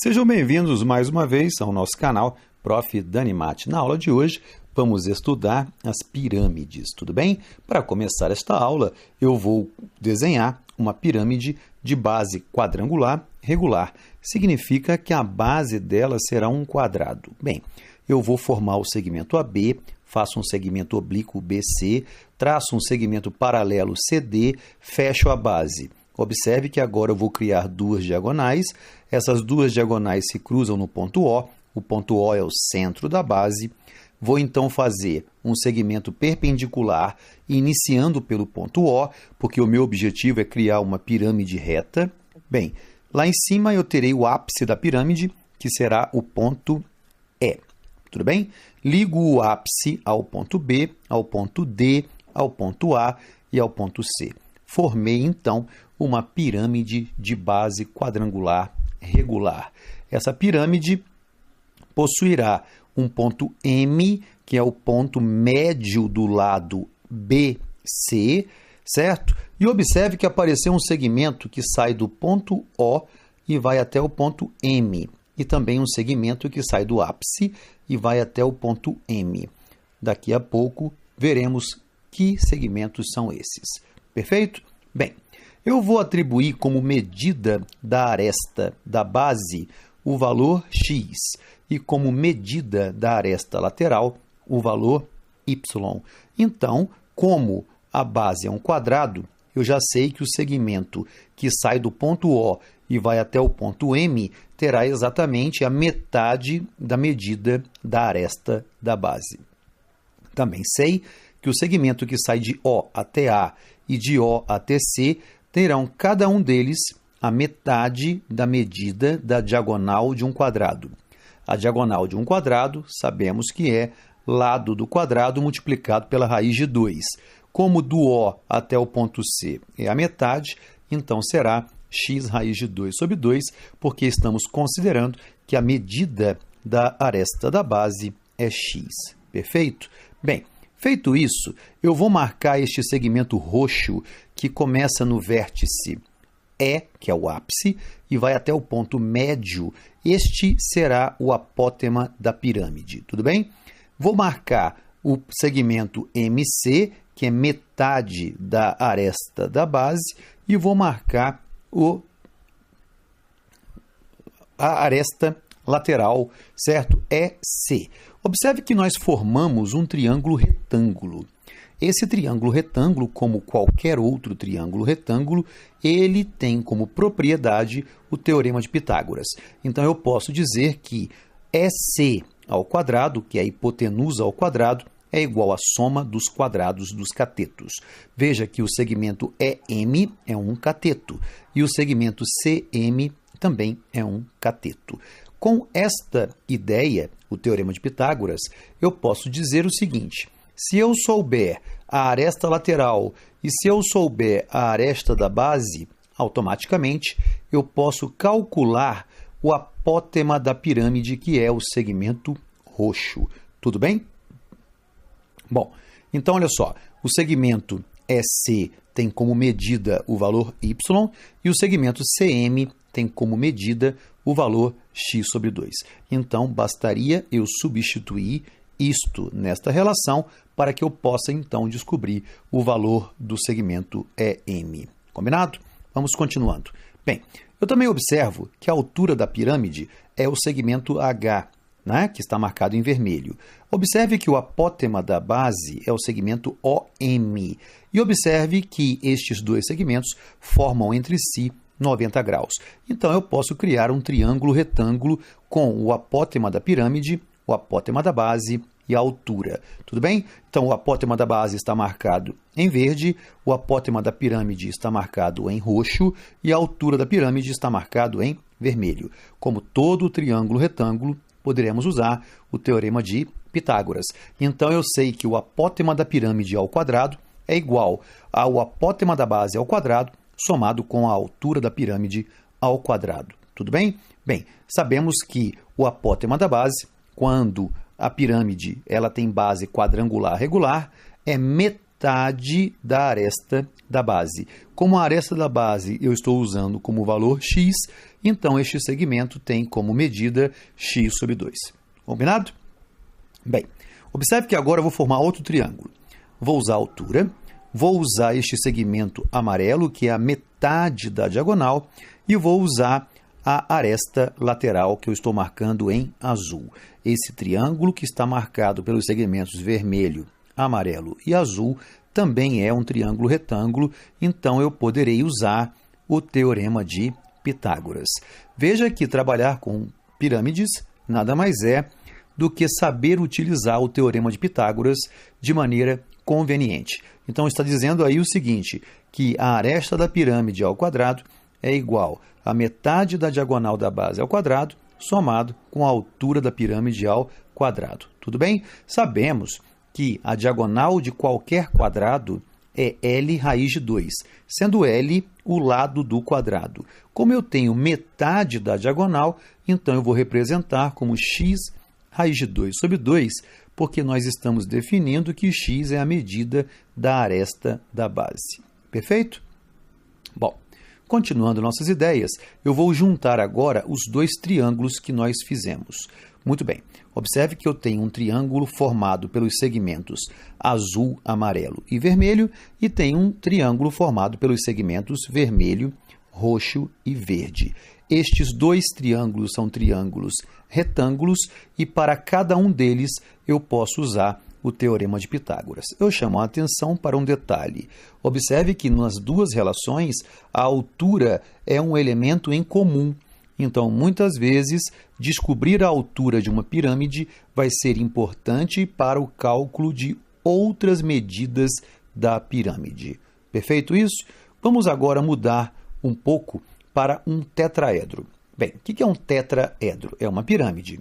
Sejam bem-vindos mais uma vez ao nosso canal Prof. Dani Matt. Na aula de hoje, vamos estudar as pirâmides, tudo bem? Para começar esta aula, eu vou desenhar uma pirâmide de base quadrangular regular. Significa que a base dela será um quadrado. Bem, eu vou formar o segmento AB, faço um segmento oblíquo BC, traço um segmento paralelo CD, fecho a base. Observe que agora eu vou criar duas diagonais. Essas duas diagonais se cruzam no ponto O. O ponto O é o centro da base. Vou então fazer um segmento perpendicular, iniciando pelo ponto O, porque o meu objetivo é criar uma pirâmide reta. Bem, lá em cima eu terei o ápice da pirâmide, que será o ponto E. Tudo bem? Ligo o ápice ao ponto B, ao ponto D, ao ponto A e ao ponto C. Formei, então, uma pirâmide de base quadrangular regular. Essa pirâmide possuirá um ponto M, que é o ponto médio do lado BC, certo? E observe que apareceu um segmento que sai do ponto O e vai até o ponto M. E também um segmento que sai do ápice e vai até o ponto M. Daqui a pouco veremos que segmentos são esses. Perfeito? Bem, eu vou atribuir como medida da aresta da base o valor x e como medida da aresta lateral o valor y. Então, como a base é um quadrado, eu já sei que o segmento que sai do ponto O e vai até o ponto M terá exatamente a metade da medida da aresta da base. Também sei que o segmento que sai de O até A e de O até C terão cada um deles a metade da medida da diagonal de um quadrado. A diagonal de um quadrado sabemos que é lado do quadrado multiplicado pela raiz de 2. Como do O até o ponto C é a metade, então será x raiz de 2 sobre 2, porque estamos considerando que a medida da aresta da base é x. Perfeito? Bem, feito isso, eu vou marcar este segmento roxo que começa no vértice E, que é o ápice, e vai até o ponto médio. Este será o apótema da pirâmide, tudo bem? Vou marcar o segmento MC, que é metade da aresta da base, e vou marcar a aresta lateral, certo? EC. Observe que nós formamos um triângulo retângulo. Esse triângulo retângulo, como qualquer outro triângulo retângulo, ele tem como propriedade o teorema de Pitágoras. Então, eu posso dizer que EC ao quadrado, que é a hipotenusa ao quadrado, é igual à soma dos quadrados dos catetos. Veja que o segmento EM é um cateto e o segmento CM também é um cateto. Com esta ideia, o teorema de Pitágoras, eu posso dizer o seguinte: se eu souber a aresta lateral e se eu souber a aresta da base, automaticamente eu posso calcular o apótema da pirâmide, que é o segmento roxo. Tudo bem? Bom, então olha só, o segmento EC tem como medida o valor y e o segmento CM tem como medida o valor x sobre 2. Então, bastaria eu substituir isto nesta relação para que eu possa, então, descobrir o valor do segmento EM. Combinado? Vamos continuando. Bem, eu também observo que a altura da pirâmide é o segmento H, né, que está marcado em vermelho. Observe que o apótema da base é o segmento OM. E observe que estes dois segmentos formam entre si 90 graus. Então, eu posso criar um triângulo retângulo com o apótema da pirâmide, o apótema da base e a altura. Tudo bem? Então, o apótema da base está marcado em verde, o apótema da pirâmide está marcado em roxo e a altura da pirâmide está marcado em vermelho. Como todo triângulo retângulo, poderemos usar o teorema de Pitágoras. Então, eu sei que o apótema da pirâmide ao quadrado é igual ao apótema da base ao quadrado somado com a altura da pirâmide ao quadrado. Tudo bem? Bem, sabemos que o apótema da base, quando a pirâmide ela tem base quadrangular regular, é metade da aresta da base. Como a aresta da base eu estou usando como valor x, então este segmento tem como medida x sobre 2. Combinado? Bem, observe que agora eu vou formar outro triângulo. Vou usar a altura, vou usar este segmento amarelo, que é a metade da diagonal, e vou usar a aresta lateral que eu estou marcando em azul. Esse triângulo que está marcado pelos segmentos vermelho, amarelo e azul também é um triângulo retângulo, então eu poderei usar o teorema de Pitágoras. Veja que trabalhar com pirâmides nada mais é do que saber utilizar o teorema de Pitágoras de maneira conveniente. Então está dizendo aí o seguinte, que a aresta da pirâmide ao quadrado é igual a metade da diagonal da base ao quadrado, somado com a altura da pirâmide ao quadrado. Tudo bem? Sabemos que a diagonal de qualquer quadrado é L raiz de 2, sendo L o lado do quadrado. Como eu tenho metade da diagonal, então eu vou representar como x raiz de 2 sobre 2, porque nós estamos definindo que x é a medida da aresta da base. Perfeito? Bom, continuando nossas ideias, eu vou juntar agora os dois triângulos que nós fizemos. Muito bem, observe que eu tenho um triângulo formado pelos segmentos azul, amarelo e vermelho e tenho um triângulo formado pelos segmentos vermelho, roxo e verde. Estes dois triângulos são triângulos retângulos e para cada um deles eu posso usar o teorema de Pitágoras. Eu chamo a atenção para um detalhe. Observe que nas duas relações a altura é um elemento em comum. Então, muitas vezes, descobrir a altura de uma pirâmide vai ser importante para o cálculo de outras medidas da pirâmide. Perfeito isso? Vamos agora mudar um pouco para um tetraedro. Bem, o que é um tetraedro? É uma pirâmide,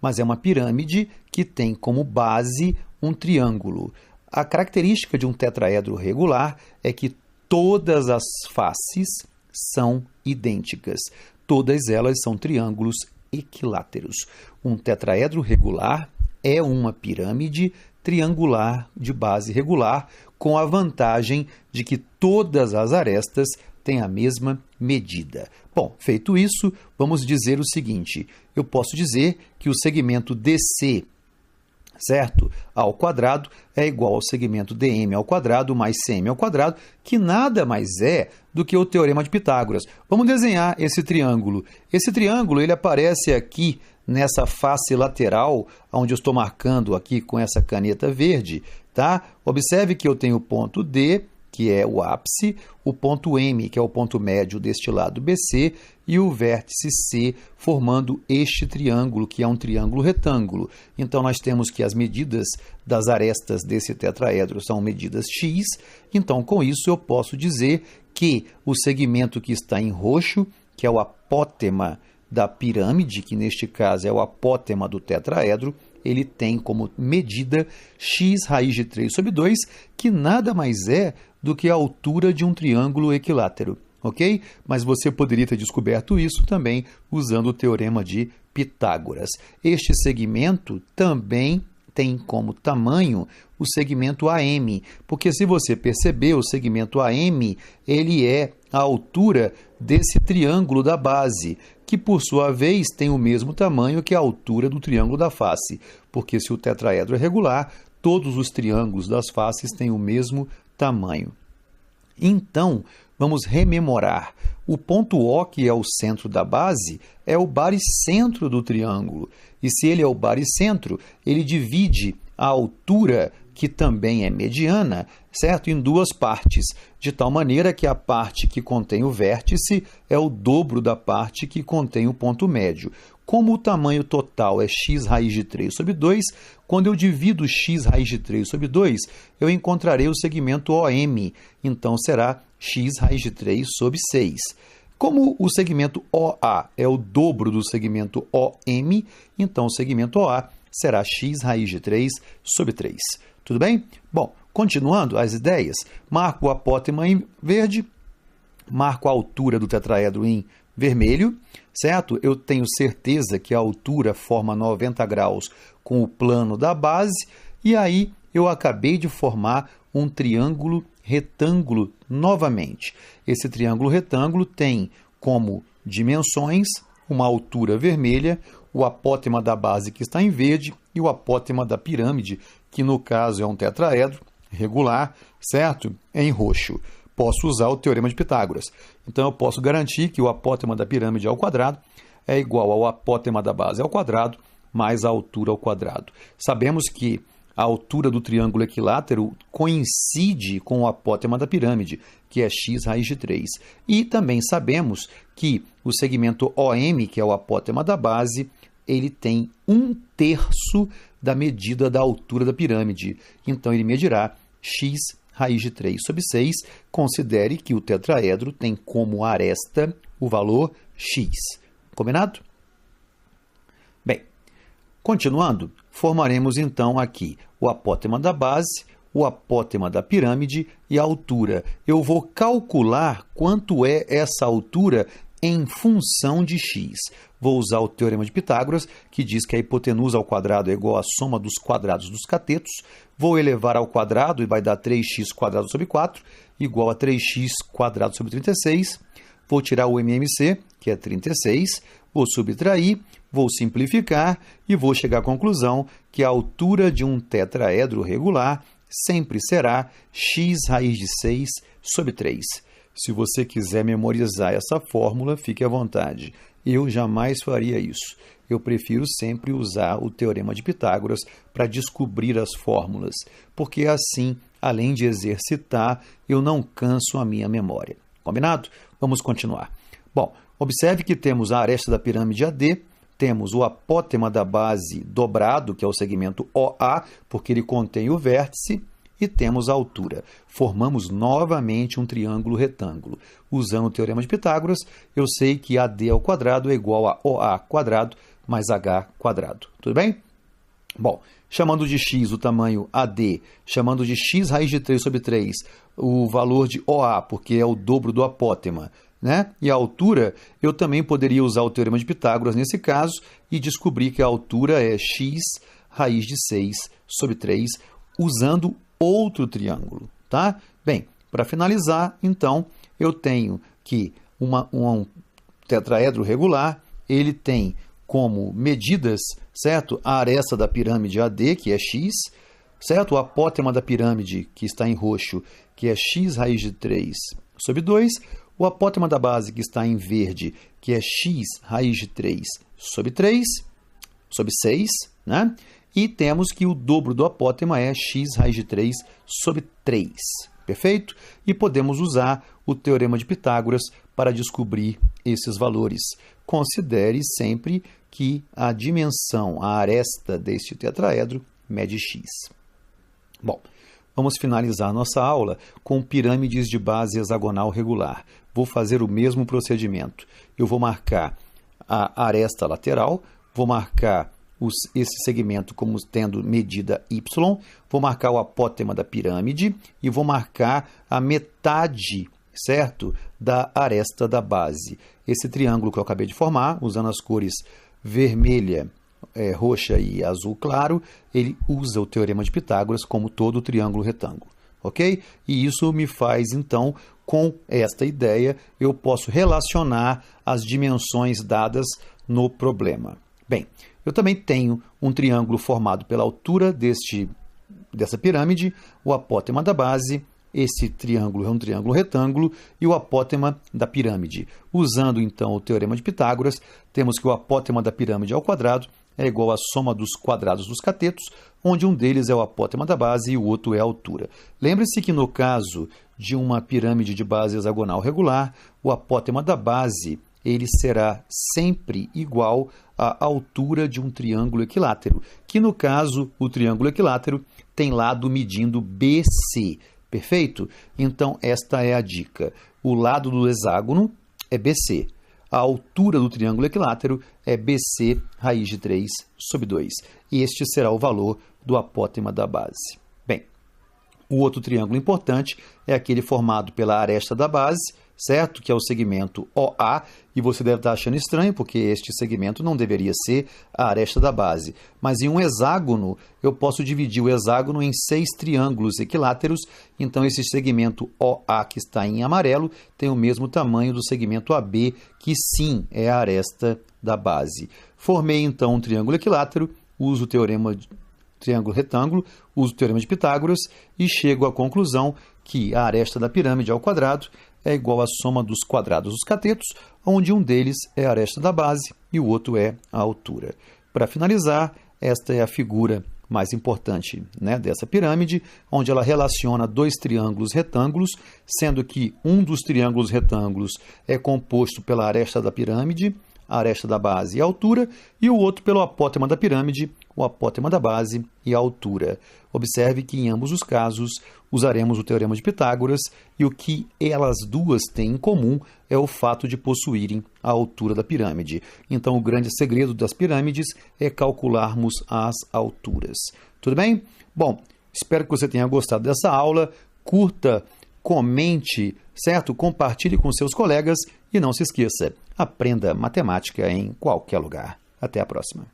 mas é uma pirâmide que tem como base um triângulo. A característica de um tetraedro regular é que todas as faces são idênticas. Todas elas são triângulos equiláteros. Um tetraedro regular é uma pirâmide triangular de base regular, com a vantagem de que todas as arestas têm a mesma medida. Bom, feito isso, vamos dizer o seguinte. Eu posso dizer que o segmento DC, certo, ao quadrado é igual ao segmento DM ao quadrado mais CM ao quadrado, que nada mais é do que o teorema de Pitágoras. Vamos desenhar esse triângulo. Esse triângulo ele aparece aqui nessa face lateral, onde eu estou marcando aqui com essa caneta verde, tá? Observe que eu tenho o ponto D, que é o ápice, o ponto M, que é o ponto médio deste lado BC, e o vértice C, formando este triângulo, que é um triângulo retângulo. Então, nós temos que as medidas das arestas desse tetraedro são medidas x. Então, com isso, eu posso dizer que o segmento que está em roxo, que é o apótema da pirâmide, que neste caso é o apótema do tetraedro, ele tem como medida x raiz de 3 sobre 2, que nada mais é do que a altura de um triângulo equilátero, ok? Mas você poderia ter descoberto isso também usando o teorema de Pitágoras. Este segmento também tem como tamanho o segmento AM, porque se você perceber, o segmento AM, ele é a altura desse triângulo da base, que por sua vez tem o mesmo tamanho que a altura do triângulo da face, porque se o tetraedro é regular, todos os triângulos das faces têm o mesmo tamanho. Então, vamos rememorar. O ponto O, que é o centro da base, é o baricentro do triângulo. E se ele é o baricentro, ele divide a altura, que também é mediana, certo? Em duas partes, de tal maneira que a parte que contém o vértice é o dobro da parte que contém o ponto médio. Como o tamanho total é x raiz de 3 sobre 2, quando eu divido x raiz de 3 sobre 2, eu encontrarei o segmento OM, então será x raiz de 3 sobre 6. Como o segmento OA é o dobro do segmento OM, então o segmento OA será x raiz de 3 sobre 3. Tudo bem? Bom, continuando as ideias, marco o apótema em verde, marco a altura do tetraedro em vermelho, certo? Eu tenho certeza que a altura forma 90 graus com o plano da base, e aí eu acabei de formar um triângulo retângulo novamente. Esse triângulo retângulo tem como dimensões, uma altura vermelha, o apótema da base que está em verde e o apótema da pirâmide, que no caso é um tetraedro regular, certo? Em roxo. Posso usar o teorema de Pitágoras. Então eu posso garantir que o apótema da pirâmide ao quadrado é igual ao apótema da base ao quadrado mais a altura ao quadrado. Sabemos que a altura do triângulo equilátero coincide com o apótema da pirâmide, que é x raiz de 3. E também sabemos que o segmento OM, que é o apótema da base, ele tem 1/3 da medida da altura da pirâmide. Então, ele medirá x raiz de 3 sobre 6. Considere que o tetraedro tem como aresta o valor x. Combinado? Bem, continuando, formaremos então aqui o apótema da base, o apótema da pirâmide e a altura. Eu vou calcular quanto é essa altura em função de x. Vou usar o teorema de Pitágoras, que diz que a hipotenusa ao quadrado é igual à soma dos quadrados dos catetos. Vou elevar ao quadrado e vai dar 3x² sobre 4, igual a 3x² sobre 36. Vou tirar o MMC, que é 36, vou subtrair, vou simplificar e vou chegar à conclusão que a altura de um tetraedro regular sempre será x raiz de 6 sobre 3. Se você quiser memorizar essa fórmula, fique à vontade. Eu jamais faria isso. Eu prefiro sempre usar o teorema de Pitágoras para descobrir as fórmulas, porque assim, além de exercitar, eu não canso a minha memória. Combinado? Vamos continuar. Bom, observe que temos a aresta da pirâmide AD, temos o apótema da base dobrado, que é o segmento OA, porque ele contém o vértice, e temos a altura. Formamos novamente um triângulo retângulo. Usando o teorema de Pitágoras, eu sei que AD ao quadrado é igual a OA quadrado mais H quadrado. Tudo bem? Bom, chamando de x o tamanho AD, chamando de x raiz de 3 sobre 3, o valor de OA, porque é o dobro do apótema, né? E a altura, eu também poderia usar o teorema de Pitágoras nesse caso e descobrir que a altura é x raiz de 6 sobre 3, usando outro triângulo, tá? Bem, para finalizar, então, eu tenho que um tetraedro regular, ele tem como medidas, certo? A aresta da pirâmide AD, que é x, certo? O apótema da pirâmide, que está em roxo, que é x raiz de 3 sobre 2, o apótema da base, que está em verde, que é x raiz de 3 sobre 3, sobre 6, né? E temos que o dobro do apótema é x raiz de 3 sobre 3. Perfeito? E podemos usar o teorema de Pitágoras para descobrir esses valores. Considere sempre que a dimensão, a aresta deste tetraedro, mede x. Bom, vamos finalizar nossa aula com pirâmides de base hexagonal regular. Vou fazer o mesmo procedimento. Eu vou marcar a aresta lateral, vou marcar esse segmento como tendo medida y, vou marcar o apótema da pirâmide e vou marcar a metade, certo, da aresta da base. Esse triângulo que eu acabei de formar, usando as cores vermelha, roxa e azul claro, ele usa o teorema de Pitágoras como todo triângulo retângulo, ok? E isso me faz, então, com esta ideia, eu posso relacionar as dimensões dadas no problema. Bem, eu também tenho um triângulo formado pela altura dessa pirâmide, o apótema da base, esse triângulo é um triângulo retângulo, e o apótema da pirâmide. Usando, então, o teorema de Pitágoras, temos que o apótema da pirâmide ao quadrado é igual à soma dos quadrados dos catetos, onde um deles é o apótema da base e o outro é a altura. Lembre-se que no caso de uma pirâmide de base hexagonal regular, o apótema da base ele será sempre igual à altura de um triângulo equilátero, que no caso, o triângulo equilátero tem lado medindo BC, perfeito? Então, esta é a dica. O lado do hexágono é BC. A altura do triângulo equilátero é BC raiz de 3 sobre 2. E este será o valor do apótema da base. Bem, o outro triângulo importante é aquele formado pela aresta da base, certo? Que é o segmento OA, e você deve estar achando estranho, porque este segmento não deveria ser a aresta da base. Mas em um hexágono, eu posso dividir o hexágono em 6 triângulos equiláteros, então esse segmento OA que está em amarelo tem o mesmo tamanho do segmento AB, que sim é a aresta da base. Formei então um triângulo equilátero, uso o teorema de triângulo retângulo, uso o teorema de Pitágoras e chego à conclusão que a aresta da pirâmide ao quadrado é igual à soma dos quadrados dos catetos, onde um deles é a aresta da base e o outro é a altura. Para finalizar, esta é a figura mais importante, né, dessa pirâmide, onde ela relaciona dois triângulos retângulos, sendo que um dos triângulos retângulos é composto pela aresta da pirâmide, a aresta da base e a altura, e o outro pelo apótema da pirâmide, o apótema da base e a altura. Observe que em ambos os casos usaremos o teorema de Pitágoras e o que elas duas têm em comum é o fato de possuírem a altura da pirâmide. Então o grande segredo das pirâmides é calcularmos as alturas. Tudo bem? Bom, espero que você tenha gostado dessa aula. Curta, comente, certo? Compartilhe com seus colegas e não se esqueça, aprenda matemática em qualquer lugar. Até a próxima.